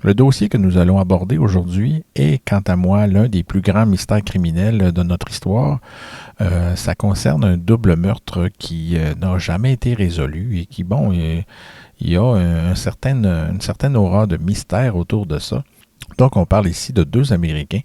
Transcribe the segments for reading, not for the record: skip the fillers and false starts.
Le dossier que nous allons aborder aujourd'hui est, quant à moi, l'un des plus grands mystères criminels de notre histoire. Ça concerne un double meurtre qui n'a jamais été résolu et qui, bon, il y a une certaine aura de mystère autour de ça. Donc, on parle ici de deux Américains,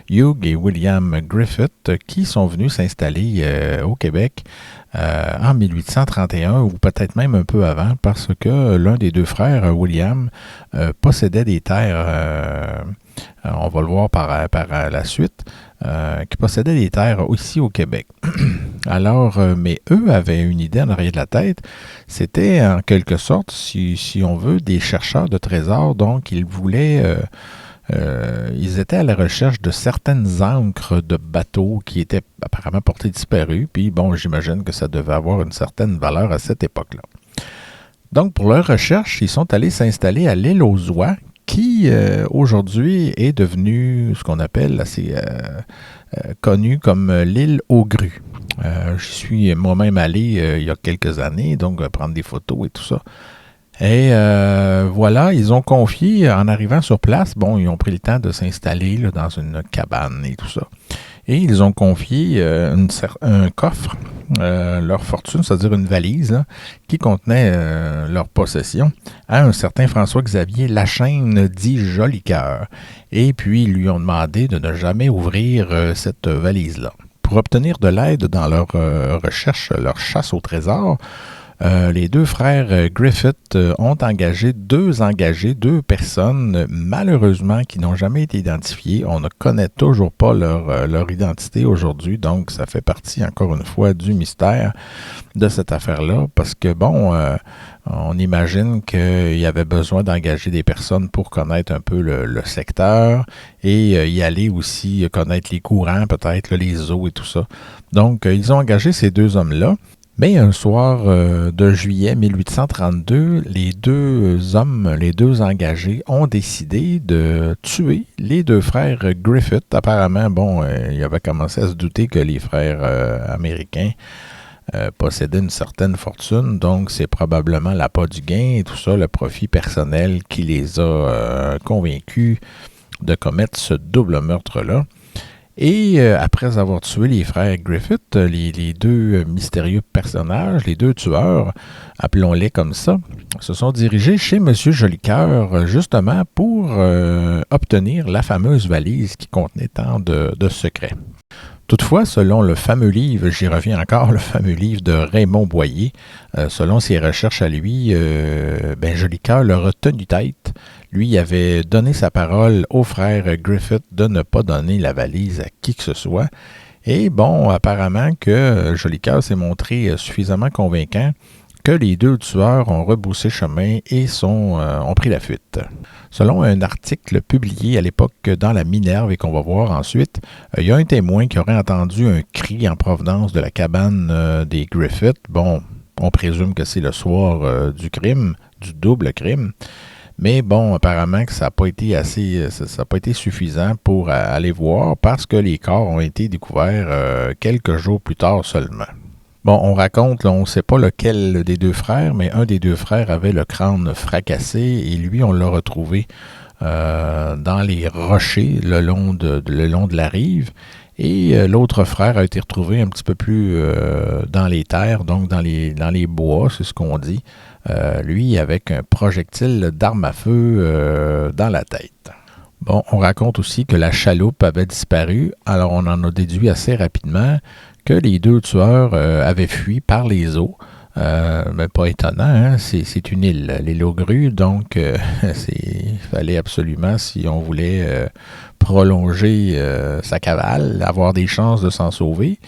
Hugh et William Griffith, qui sont venus s'installer au Québec en 1831 ou peut-être même un peu avant, parce que l'un des deux frères, William, possédait des terres, on va le voir par la suite, qui possédait des terres ici au Québec. Alors, mais eux avaient une idée en arrière de la tête. C'était en quelque sorte, si on veut, des chercheurs de trésors. Donc, ils voulaient... ils étaient à la recherche de certaines ancres de bateaux qui étaient apparemment portées disparues. Puis, bon, j'imagine que ça devait avoir une certaine valeur à cette époque-là. Donc, pour leur recherche, ils sont allés s'installer à l'île aux Oies, qui aujourd'hui est devenue ce qu'on appelle assez connue comme l'île aux grues. J'y suis moi-même allé il y a quelques années, donc prendre des photos et tout ça. Et voilà, ils ont confié, en arrivant sur place, bon, ils ont pris le temps de s'installer là, dans une cabane et tout ça. Et ils ont confié un coffre, leur fortune, c'est-à-dire une valise, là, qui contenait leur possession, à un certain François-Xavier Lachaine, dit Jolicoeur. Et puis, ils lui ont demandé de ne jamais ouvrir cette valise-là. Pour obtenir de l'aide dans leur recherche, leur chasse au trésor, les deux frères Griffith ont engagé deux personnes, malheureusement, qui n'ont jamais été identifiées. On ne connaît toujours pas leur identité aujourd'hui, donc ça fait partie, encore une fois, du mystère de cette affaire-là, parce que, bon, on imagine qu'il y avait besoin d'engager des personnes pour connaître un peu le secteur et y aller aussi connaître les courants, peut-être, là, les eaux et tout ça. Donc, ils ont engagé ces deux hommes-là. Mais un soir de juillet 1832, les deux hommes, les deux engagés, ont décidé de tuer les deux frères Griffith. Apparemment, bon, il avait commencé à se douter que les frères américains possédaient une certaine fortune, donc c'est probablement l'appât du gain et tout ça, le profit personnel qui les a convaincus de commettre ce double meurtre-là. Et après avoir tué les frères Griffith, les deux mystérieux personnages, les deux tueurs, appelons-les comme ça, se sont dirigés chez M. Jolicoeur justement pour obtenir la fameuse valise qui contenait tant de secrets. Toutefois, selon le fameux livre, j'y reviens encore, le fameux livre de Raymond Boyer, selon ses recherches à lui, Jolicoeur leur a tenu tête. Lui avait donné sa parole aux frères Griffith de ne pas donner la valise à qui que ce soit. Et bon, apparemment que Jolicoeur s'est montré suffisamment convaincant que les deux tueurs ont rebroussé chemin et ont pris la fuite. Selon un article publié à l'époque dans la Minerve et qu'on va voir ensuite, il y a un témoin qui aurait entendu un cri en provenance de la cabane des Griffith. Bon, on présume que c'est le soir du crime, du double crime. Mais bon, apparemment que ça n'a pas été suffisant pour aller voir parce que les corps ont été découverts quelques jours plus tard seulement. Bon, on raconte, là, on ne sait pas lequel des deux frères, mais un des deux frères avait le crâne fracassé et lui, on l'a retrouvé dans les rochers le long de la rive. Et l'autre frère a été retrouvé un petit peu plus dans les terres, donc dans les bois, c'est ce qu'on dit. Lui, avec un projectile d'arme à feu dans la tête. Bon, on raconte aussi que la chaloupe avait disparu, alors on en a déduit assez rapidement que les deux tueurs avaient fui par les eaux. Mais pas étonnant, hein? C'est une île, l'île aux grues, donc il fallait absolument, si on voulait prolonger sa cavale, avoir des chances de s'en sauver,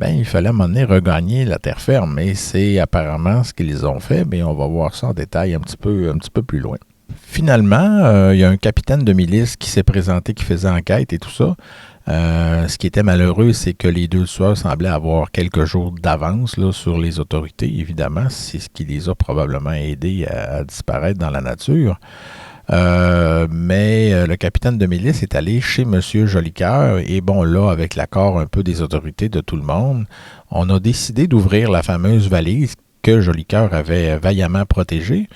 il fallait à un moment donné regagner la terre ferme. Et c'est apparemment ce qu'ils ont fait, mais on va voir ça en détail un petit peu plus loin. Finalement, il y a un capitaine de milice qui s'est présenté, qui faisait enquête et tout ça. Ce qui était malheureux, c'est que les deux tueurs semblaient avoir quelques jours d'avance là, sur les autorités, évidemment. C'est ce qui les a probablement aidés à disparaître dans la nature. Mais le capitaine de milice est allé chez M. Jolicoeur et bon, là, avec l'accord un peu des autorités de tout le monde, on a décidé d'ouvrir la fameuse valise que Jolicoeur avait vaillamment protégée.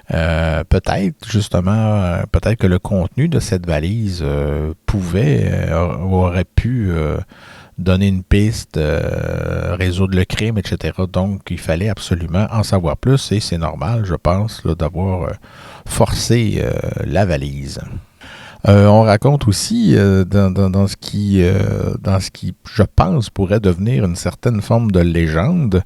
Peut-être, justement, peut-être que le contenu de cette valise aurait pu donner une piste, résoudre le crime, etc. Donc, il fallait absolument en savoir plus et c'est normal, je pense, là, d'avoir forcé la valise. On raconte aussi dans ce qui, je pense, pourrait devenir une certaine forme de légende.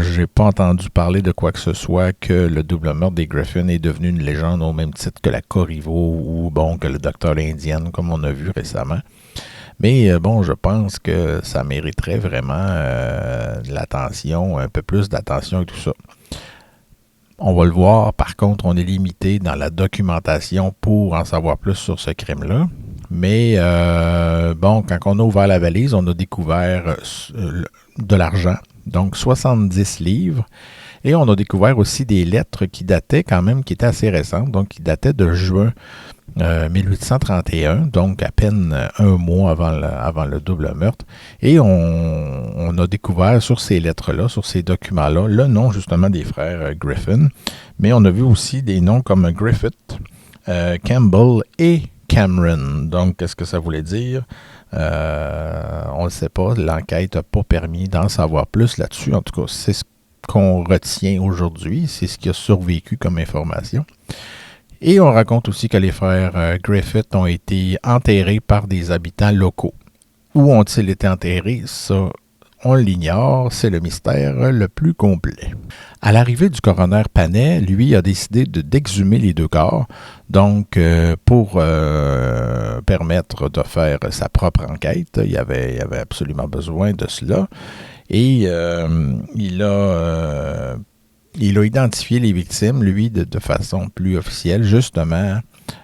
J'ai pas entendu parler de quoi que ce soit que le double meurtre des Griffin est devenu une légende au même titre que la Corriveau ou bon que le docteur l'Indienne, comme on a vu récemment. Mais bon, je pense que ça mériterait vraiment de l'attention, un peu plus d'attention et tout ça. On va le voir, par contre, on est limité dans la documentation pour en savoir plus sur ce crime-là. Mais bon, quand on a ouvert la valise, on a découvert de l'argent, donc 70 livres. Et on a découvert aussi des lettres qui dataient quand même, qui étaient assez récentes, donc qui dataient de juin 1831, donc à peine un mois avant le double meurtre. Et on a découvert sur ces lettres-là, sur ces documents-là, le nom justement des frères Griffin. Mais on a vu aussi des noms comme Griffith, Campbell et Cameron. Donc, qu'est-ce que ça voulait dire? On ne le sait pas. L'enquête n'a pas permis d'en savoir plus là-dessus. En tout cas, c'est ce qu'on retient aujourd'hui. C'est ce qui a survécu comme information. Et on raconte aussi que les frères Griffith ont été enterrés par des habitants locaux. Où ont-ils été enterrés? Ça, on l'ignore. C'est le mystère le plus complet. À l'arrivée du coroner Panet, lui a décidé d'exhumer les deux corps, donc pour permettre de faire sa propre enquête. Il avait absolument besoin de cela. Et il a identifié les victimes, lui, de façon plus officielle, justement,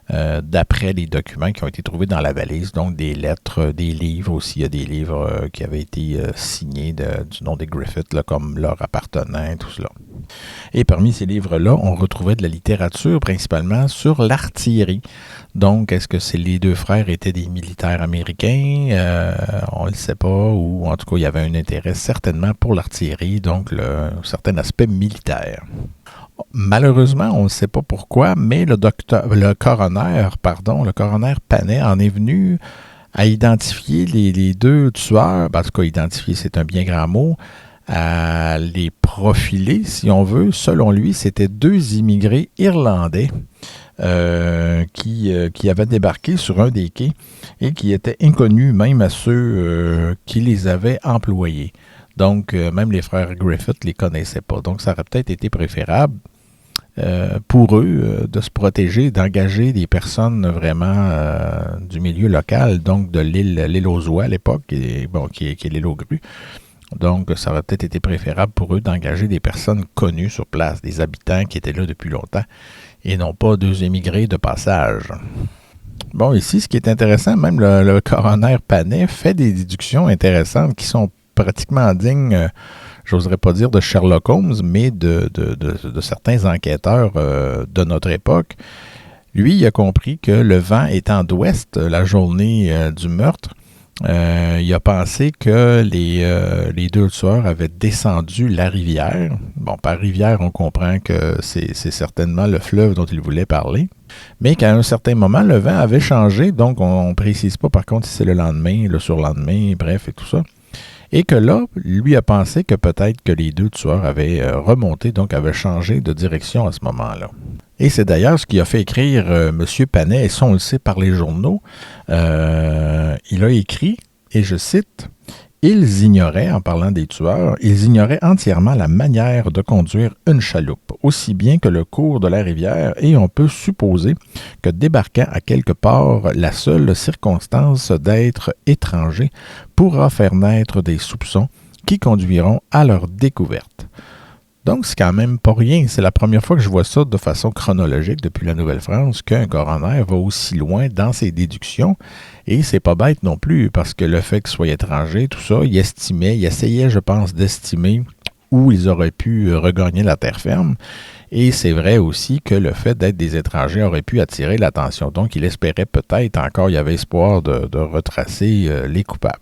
d'après les documents qui ont été trouvés dans la valise, donc des lettres, des livres aussi. Il y a des livres qui avaient été signés du nom des Griffith, là, comme leur appartenant, tout cela. Et parmi ces livres-là, on retrouvait de la littérature, principalement sur l'artillerie. Donc, est-ce que les deux frères étaient des militaires américains? On ne le sait pas, ou en tout cas, il y avait un intérêt certainement pour l'artillerie, donc un certain aspect militaire. Malheureusement, on ne sait pas pourquoi, mais le coroner Panet en est venu à identifier les deux tueurs, en tout cas, identifier, c'est un bien grand mot, à les profiler, si on veut. Selon lui, c'était deux immigrés irlandais qui avaient débarqué sur un des quais et qui étaient inconnus même à ceux qui les avaient employés. Donc, même les frères Griffith ne les connaissaient pas. Donc, ça aurait peut-être été préférable pour eux de se protéger, d'engager des personnes vraiment du milieu local, donc de l'île aux Oies à l'époque, qui est l'île aux Grues. Donc, ça aurait peut-être été préférable pour eux d'engager des personnes connues sur place, des habitants qui étaient là depuis longtemps, et non pas deux émigrés de passage. Bon, ici, ce qui est intéressant, même le coroner Panet fait des déductions intéressantes qui sont pratiquement dignes, j'oserais pas dire de Sherlock Holmes, mais de certains enquêteurs de notre époque. Lui, il a compris que le vent étant d'ouest la journée du meurtre, il a pensé que les deux tueurs avaient descendu la rivière. Bon, par rivière, on comprend que c'est certainement le fleuve dont il voulait parler. Mais qu'à un certain moment, le vent avait changé, donc on ne précise pas par contre si c'est le lendemain, le surlendemain, bref, et tout ça. Et que là, lui a pensé que peut-être que les deux tueurs avaient remonté, donc avaient changé de direction à ce moment-là. Et c'est d'ailleurs ce qui a fait écrire M. Panet, et ça on le sait par les journaux. Il a écrit, et je cite, « Ils ignoraient, en parlant des tueurs, ils ignoraient entièrement la manière de conduire une chaloupe, aussi bien que le cours de la rivière, et on peut supposer que débarquant à quelque part, la seule circonstance d'être étranger pourra faire naître des soupçons qui conduiront à leur découverte. » Donc, c'est quand même pas rien. C'est la première fois que je vois ça de façon chronologique depuis la Nouvelle-France, qu'un coroner va aussi loin dans ses déductions. Et c'est pas bête non plus, parce que le fait qu'il soit étranger, tout ça, il essayait, je pense, d'estimer où ils auraient pu regagner la terre ferme. Et c'est vrai aussi que le fait d'être des étrangers aurait pu attirer l'attention. Donc, il espérait peut-être encore, il y avait espoir de retracer les coupables.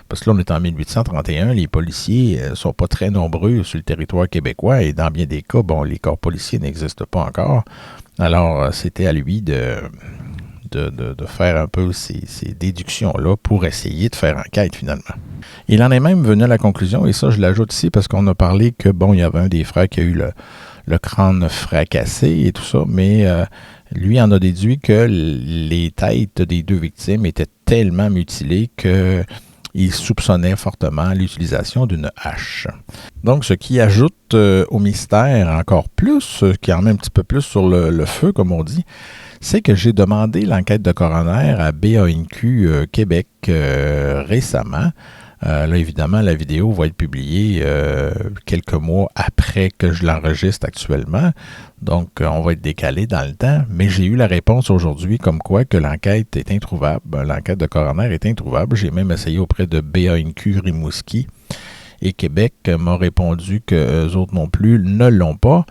Parce que là, on est en 1831, les policiers ne sont pas très nombreux sur le territoire québécois et dans bien des cas, bon, les corps policiers n'existent pas encore. Alors, c'était à lui de faire un peu ces déductions-là pour essayer de faire enquête finalement. Il en est même venu à la conclusion, et ça je l'ajoute ici parce qu'on a parlé que, bon, il y avait un des frères qui a eu le crâne fracassé et tout ça, mais lui en a déduit que les têtes des deux victimes étaient tellement mutilées qu'il soupçonnait fortement l'utilisation d'une hache. Donc, ce qui ajoute au mystère encore plus, qui en met un petit peu plus sur le feu, comme on dit, c'est que j'ai demandé l'enquête de coroner à BANQ Québec récemment. Là, évidemment, la vidéo va être publiée quelques mois après que je l'enregistre actuellement. Donc, on va être décalé dans le temps. Mais j'ai eu la réponse aujourd'hui comme quoi que l'enquête est introuvable. L'enquête de coroner est introuvable. J'ai même essayé auprès de BANQ Rimouski. Et Québec m'a répondu qu'eux autres non plus ne l'ont pas.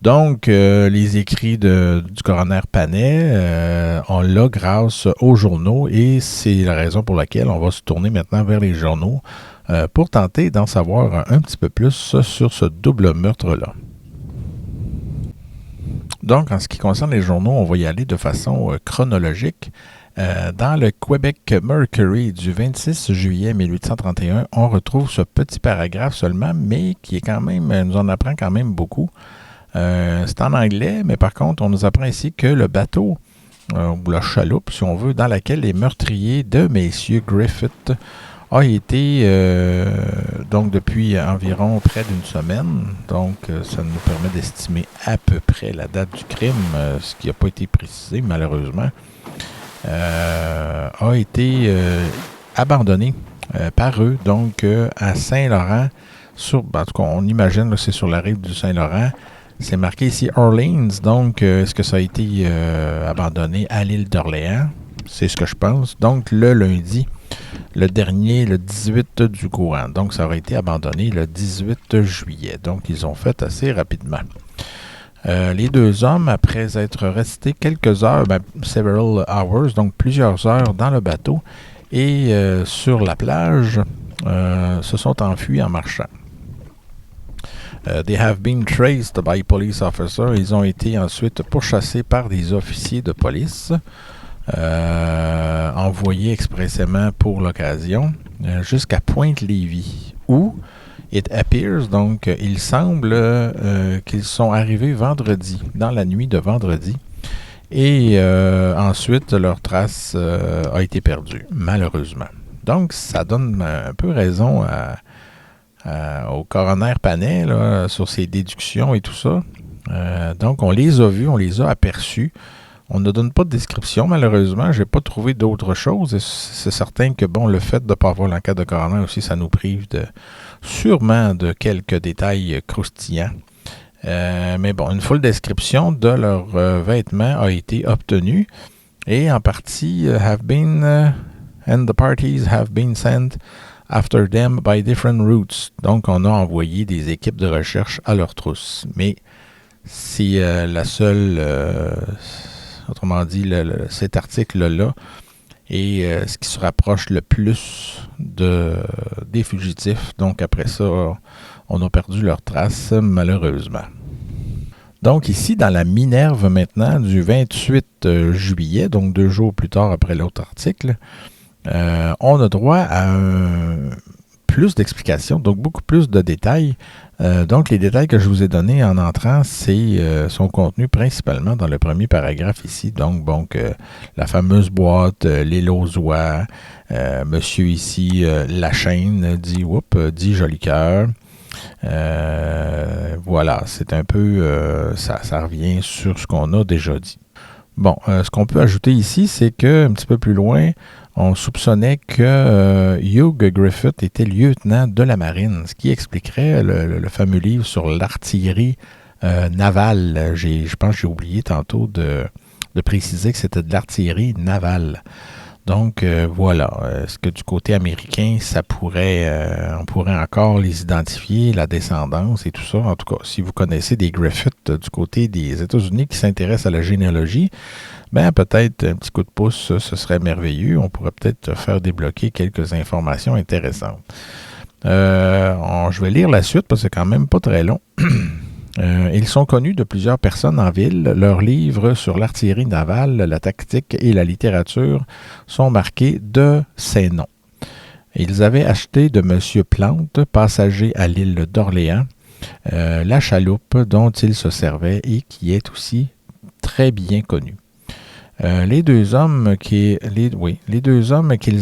Donc, les écrits du coroner Panet, on l'a grâce aux journaux et c'est la raison pour laquelle on va se tourner maintenant vers les journaux pour tenter d'en savoir un petit peu plus sur ce double meurtre-là. Donc, en ce qui concerne les journaux, on va y aller de façon chronologique. Dans le Québec Mercury du 26 juillet 1831, on retrouve ce petit paragraphe seulement, mais qui est quand même, nous en apprend quand même beaucoup. C'est en anglais, mais par contre, on nous apprend ici que le bateau, ou la chaloupe, si on veut, dans laquelle les meurtriers de messieurs Griffith a été, donc depuis environ près d'une semaine, donc ça nous permet d'estimer à peu près la date du crime, ce qui n'a pas été précisé malheureusement, a été abandonné par eux, donc à Saint-Laurent, en tout cas on imagine que c'est sur la rive du Saint-Laurent. C'est marqué ici Orleans, donc est-ce que ça a été abandonné à l'île d'Orléans? C'est ce que je pense. Donc le lundi, le dernier, le 18 du courant. Donc ça aurait été abandonné le 18 juillet. Donc ils ont fait assez rapidement. Les deux hommes, après être restés quelques heures, several hours, donc plusieurs heures dans le bateau et sur la plage, se sont enfuis en marchant. They have been traced by police officers. Ils ont été ensuite pourchassés par des officiers de police, envoyés expressément pour l'occasion, jusqu'à Pointe-Lévis, où it appears, donc il semble qu'ils sont arrivés vendredi, dans la nuit de vendredi, et ensuite leur trace a été perdue, malheureusement. Donc ça donne un peu raison au coroner Panet là, sur ses déductions et tout ça. Donc, on les a vus, on les a aperçus. On ne donne pas de description, malheureusement. Je n'ai pas trouvé d'autre chose. Et c'est certain que, bon, le fait de ne pas avoir l'enquête de coroner aussi, ça nous prive sûrement de quelques détails croustillants. Mais bon, une full description de leurs vêtements a été obtenue. Et en partie, and the parties have been sent after them by different routes. Donc, on a envoyé des équipes de recherche à leur trousse. Mais c'est la seule, autrement dit, cet article-là est ce qui se rapproche le plus des fugitifs. Donc, après ça, on a perdu leurs traces, malheureusement. Donc, ici, dans la Minerve, maintenant, du 28 juillet, donc 2 jours plus tard après l'autre article, on a droit à plus d'explications, donc beaucoup plus de détails. Donc, les détails que je vous ai donnés en entrant, sont contenus principalement dans le premier paragraphe ici. Donc la fameuse boîte, les Lausois, monsieur ici, la chaîne, dit Jolicoeur. Voilà, c'est un peu, ça revient sur ce qu'on a déjà dit. Bon, ce qu'on peut ajouter ici, c'est que un petit peu plus loin, on soupçonnait que Hugh Griffith était lieutenant de la marine, ce qui expliquerait le fameux livre sur l'artillerie navale. Je pense que j'ai oublié tantôt de préciser que c'était de l'artillerie navale. Donc, voilà. Est-ce que du côté américain, on pourrait encore les identifier, la descendance et tout ça? En tout cas, si vous connaissez des Griffith du côté des États-Unis qui s'intéressent à la généalogie, ben peut-être un petit coup de pouce, ce serait merveilleux. On pourrait peut-être faire débloquer quelques informations intéressantes. Je vais lire la suite parce que c'est quand même pas très long. Ils sont connus de plusieurs personnes en ville. Leurs livres sur l'artillerie navale, la tactique et la littérature sont marqués de ces noms. Ils avaient acheté de M. Plante, passager à l'île d'Orléans, la chaloupe dont il se servait et qui est aussi très bien connue. Les deux hommes qu'ils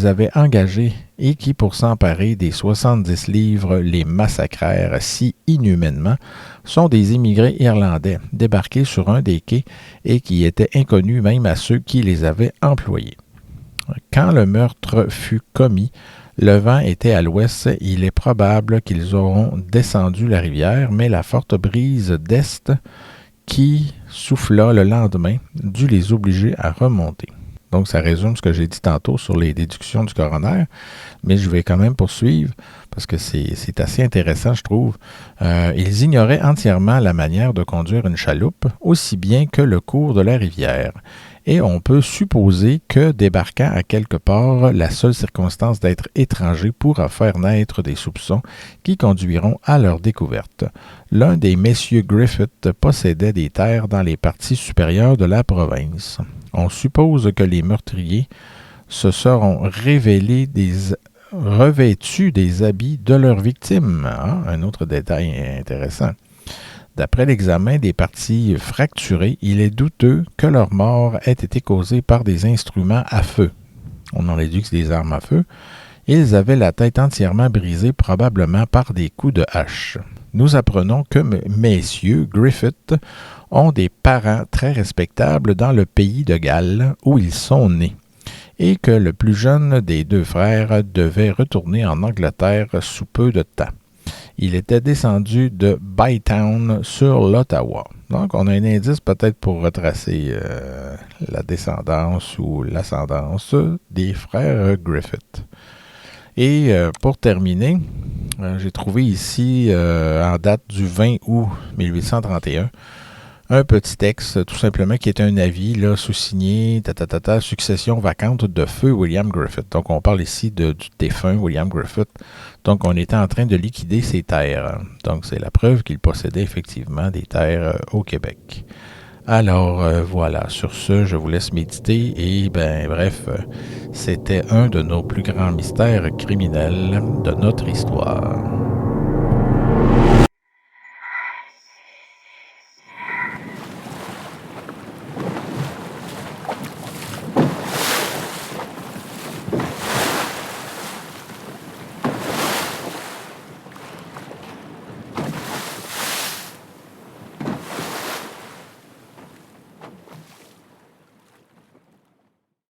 avaient engagés et qui, pour s'emparer des 70 livres, les massacrèrent si inhumainement, sont des immigrés irlandais débarqués sur un des quais et qui étaient inconnus même à ceux qui les avaient employés. Quand le meurtre fut commis, le vent était à l'ouest. Il est probable qu'ils auront descendu la rivière, mais la forte brise d'est qui souffla le lendemain dut les obliger à remonter. Donc, ça résume ce que j'ai dit tantôt sur les déductions du coroner, mais je vais quand même poursuivre parce que c'est assez intéressant, je trouve. Ils ignoraient entièrement la manière de conduire une chaloupe, aussi bien que le cours de la rivière. Et on peut supposer que, débarquant à quelque part, la seule circonstance d'être étranger pourra faire naître des soupçons qui conduiront à leur découverte. L'un des messieurs Griffith possédait des terres dans les parties supérieures de la province. On suppose que les meurtriers se seront revêtus des habits de leurs victimes. Un autre détail intéressant. D'après l'examen des parties fracturées, il est douteux que leur mort ait été causée par des instruments à feu. On en déduit que c'est des armes à feu. Ils avaient la tête entièrement brisée, probablement par des coups de hache. Nous apprenons que messieurs Griffith ont des parents très respectables dans le pays de Galles où ils sont nés, et que le plus jeune des deux frères devait retourner en Angleterre sous peu de temps. Il était descendu de Bytown sur l'Ottawa. Donc, on a un indice peut-être pour retracer la descendance ou l'ascendance des frères Griffith. Et pour terminer, j'ai trouvé ici, en date du 20 août 1831, un petit texte, tout simplement, qui est un avis là, sous-signé « Succession vacante de feu William Griffith ». Donc, on parle ici du défunt William Griffith. Donc, on était en train de liquider ses terres. Donc, c'est la preuve qu'il possédait effectivement des terres au Québec. Alors, voilà. Sur ce, je vous laisse méditer. Et, bref, c'était un de nos plus grands mystères criminels de notre histoire.